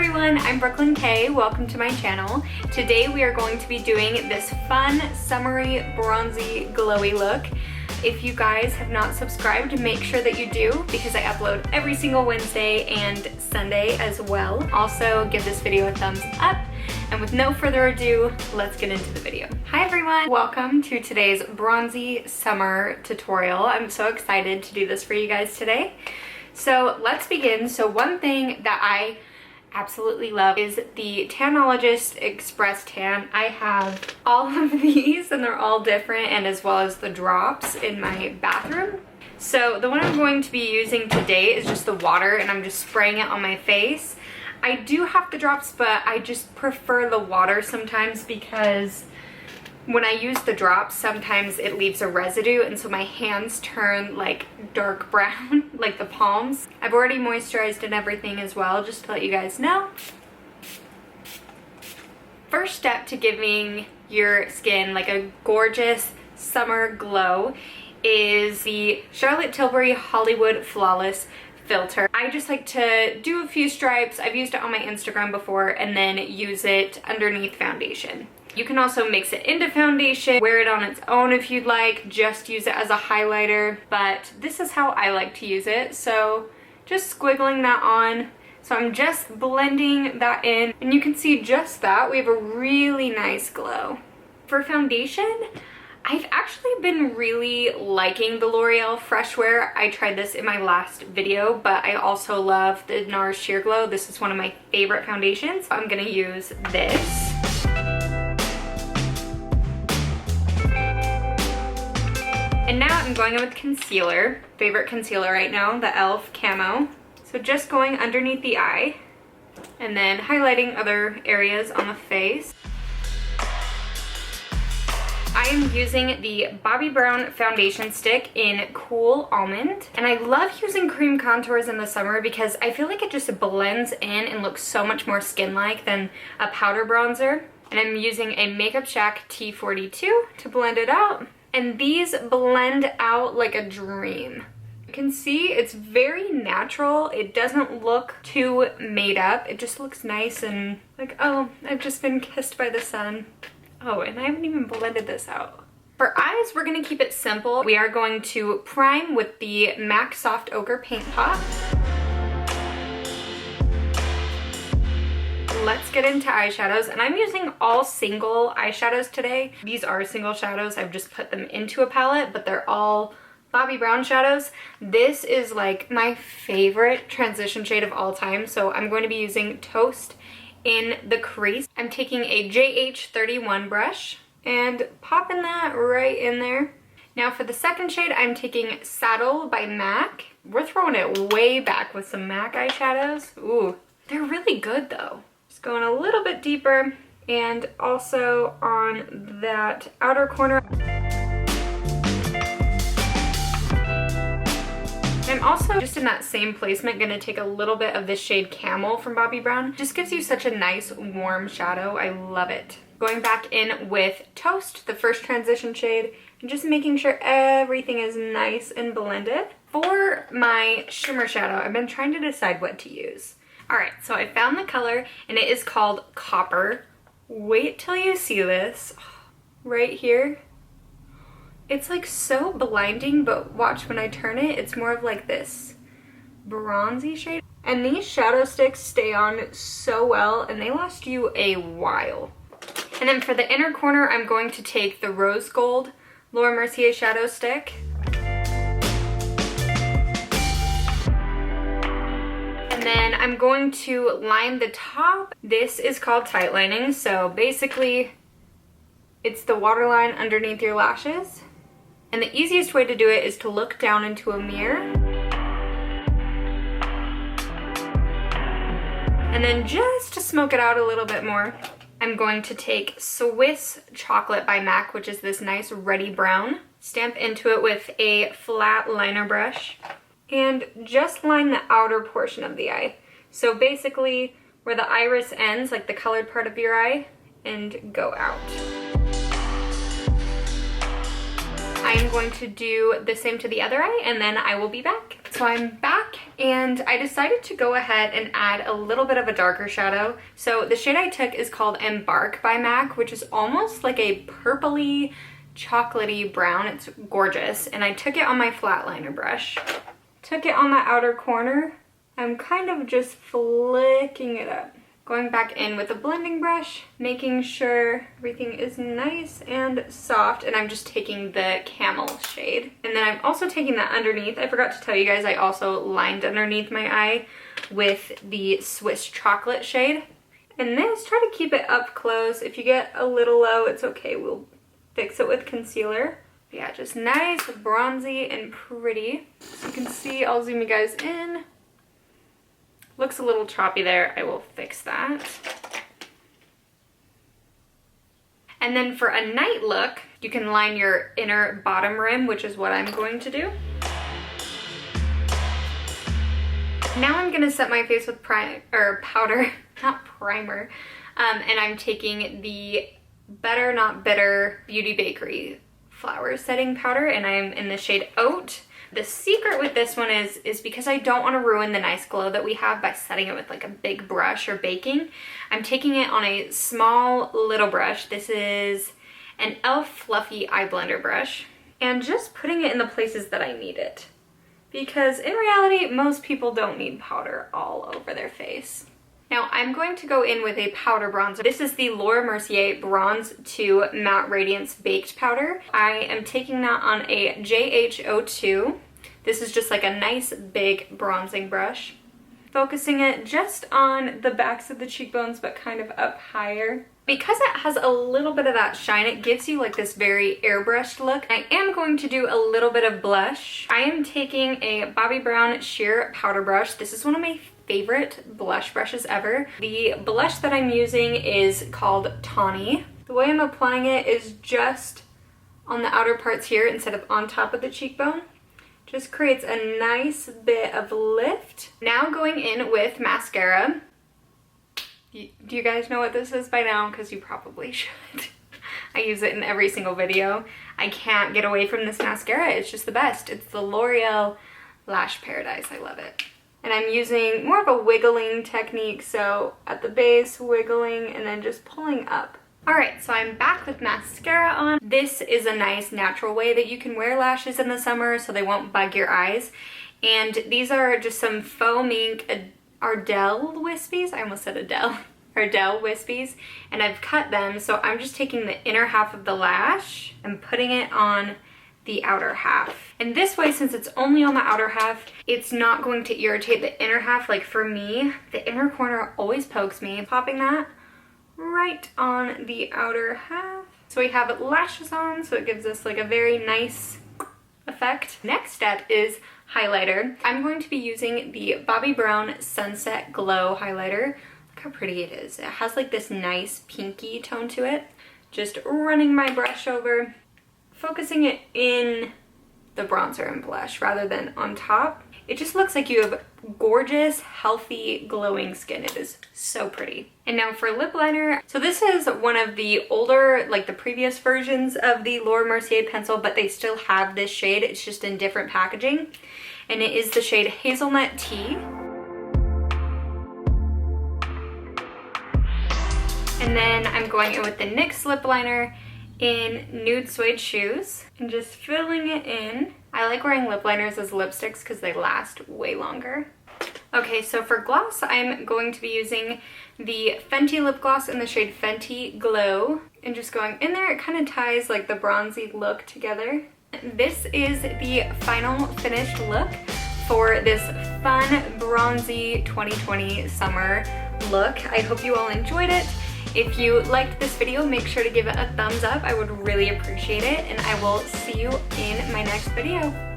everyone, I'm Brooklyn Kay. Welcome to my channel. Today we are going to be doing this fun, summery, bronzy, glowy look. If you guys have not subscribed, make sure that you do because I upload every single Wednesday and Sunday as well. Also, give this video a thumbs up. And with no further ado, let's get into the video. Hi everyone, welcome to today's bronzy summer tutorial. I'm so excited to do this for you guys today. So let's begin. So one thing that I absolutely love is the Tanologist Express Tan. I have all of these and they're all different, and as well as the drops in my bathroom. So the one I'm going to be using today is just the water, and I'm just spraying it on my face. I do have the drops, but I just prefer the water sometimes because when I use the drops, sometimes it leaves a residue, and so my hands turn like dark brown, like the palms. I've already moisturized and everything as well, just to let you guys know. First step to giving your skin like a gorgeous summer glow is the Charlotte Tilbury Hollywood Flawless filter. I just like to do a few stripes. I've used it on my Instagram before and then use it underneath foundation. You can also mix it into foundation, wear it on its own if you'd like, just use it as a highlighter, but this is how I like to use it. So just squiggling that on. So I'm just blending that in, and you can see just that. We have a really nice glow. For foundation, I've actually been really liking the L'Oreal Fresh Wear. I tried this in my last video, but I also love the NARS Sheer Glow. This is one of my favorite foundations. I'm gonna use this. And now I'm going in with concealer. Favorite concealer right now, the e.l.f. Camo. So just going underneath the eye and then highlighting other areas on the face. I am using the Bobbi Brown foundation stick in Cool Almond. And I love using cream contours in the summer because I feel like it just blends in and looks so much more skin-like than a powder bronzer. And I'm using a Makeup Shack T42 to blend it out. And these blend out like a dream. You can see it's very natural. It doesn't look too made up. It just looks nice and like, oh, I've just been kissed by the sun. Oh, and I haven't even blended this out. For eyes, we're gonna keep it simple. We are going to prime with the MAC Soft Ochre Paint Pot. Let's get into eyeshadows, and I'm using all single eyeshadows today. These are single shadows. I've just put them into a palette, but they're all Bobbi Brown shadows. This is like my favorite transition shade of all time, so I'm going to be using Toast in the crease. I'm taking a JH31 brush and popping that right in there. Now for the second shade, I'm taking Saddle by MAC. We're throwing it way back with some MAC eyeshadows. Ooh, they're really good though. Just going a little bit deeper and also on that outer corner. I'm also, just in that same placement, gonna take a little bit of this shade Camel from Bobbi Brown. Just gives you such a nice warm shadow. I love it. Going back in with Toast, the first transition shade, and just making sure everything is nice and blended. For my shimmer shadow, I've been trying to decide what to use. All right, so I found the color and it is called Copper. Wait till you see this right here. It's like so blinding, but watch when I turn it, it's more of like this bronzy shade. And these shadow sticks stay on so well and they last you a while. And then for the inner corner, I'm going to take the Rose Gold Laura Mercier shadow stick. Then I'm going to line the top. This is called tight lining, so basically it's the waterline underneath your lashes. And the easiest way to do it is to look down into a mirror. And then just to smoke it out a little bit more, I'm going to take Swiss Chocolate by MAC, which is this nice ruddy brown. Stamp into it with a flat liner brush. And just line the outer portion of the eye. So basically where the iris ends, like the colored part of your eye, and go out. I am going to do the same to the other eye, and then I will be back. So I'm back, and I decided to go ahead and add a little bit of a darker shadow. So the shade I took is called Embark by MAC, which is almost like a purpley, chocolatey brown. It's gorgeous. And I took it on my flat liner brush. Took it on the outer corner. I'm kind of just flicking it up. Going back in with a blending brush, making sure everything is nice and soft, and I'm just taking the Camel shade. And then I'm also taking that underneath. I forgot to tell you guys I also lined underneath my eye with the Swiss Chocolate shade. And this, try to keep it up close. If you get a little low, it's okay. We'll fix it with concealer. Yeah, just nice, bronzy, and pretty. So you can see, I'll zoom you guys in. Looks a little choppy there. I will fix that. And then for a night look, you can line your inner bottom rim, which is what I'm going to do. Now I'm gonna set my face with powder, not primer. And I'm taking the Better Not Bitter Beauty Bakery Flower Setting Powder, and I'm in the shade Oat. The secret with this one is because I don't want to ruin the nice glow that we have by setting it with like a big brush or baking. I'm taking it on a small little brush. This is an e.l.f. Fluffy Eye Blender brush, and just putting it in the places that I need it. Because in reality, most people don't need powder all over their face. Now I'm going to go in with a powder bronzer. This is the Laura Mercier Bronze 2 Matte Radiance Baked Powder. I am taking that on a JH02. This is just like a nice big bronzing brush. Focusing it just on the backs of the cheekbones, but kind of up higher. Because it has a little bit of that shine, it gives you like this very airbrushed look. I am going to do a little bit of blush. I am taking a Bobbi Brown Sheer Powder Brush. This is one of my favorite blush brushes ever. The blush that I'm using is called Tawny. The way I'm applying it is just on the outer parts here instead of on top of the cheekbone. Just creates a nice bit of lift. Now going in with mascara. Do you guys know what this is by now? Because you probably should. I use it in every single video. I can't get away from this mascara. It's just the best. It's the L'Oreal Lash Paradise. I love it. And I'm using more of a wiggling technique, so at the base, wiggling, and then just pulling up. Alright, so I'm back with mascara on. This is a nice natural way that you can wear lashes in the summer so they won't bug your eyes. And these are just some faux mink Ardell wispies. I almost said Adele. Ardell wispies. And I've cut them, so I'm just taking the inner half of the lash and putting it on the outer half. And this way, since it's only on the outer half, it's not going to irritate the inner half. Like for me, the inner corner always pokes me. Popping that right on the outer half. So we have lashes on, so it gives us like a very nice effect. Next step is highlighter. I'm going to be using the Bobbi Brown Sunset Glow highlighter. Look how pretty it is. It has like this nice pinky tone to it. Just running my brush over, focusing it in the bronzer and blush rather than on top. It just looks like you have gorgeous, healthy, glowing skin. It is so pretty. And now for lip liner. So this is one of the older, like the previous versions of the Laura Mercier pencil, but they still have this shade. It's just in different packaging. And it is the shade Hazelnut Tea. And then I'm going in with the NYX lip liner in Nude Suede Shoes and just filling it in. I like wearing lip liners as lipsticks because they last way longer. Okay, so for gloss, I'm going to be using the Fenty lip gloss in the shade Fenty Glow and just going in there. It kind of ties like the bronzy look together. This is the final finished look for this fun bronzy 2020 summer look. I hope you all enjoyed it. If you liked this video, make sure to give it a thumbs up. I would really appreciate it, and I will see you in my next video.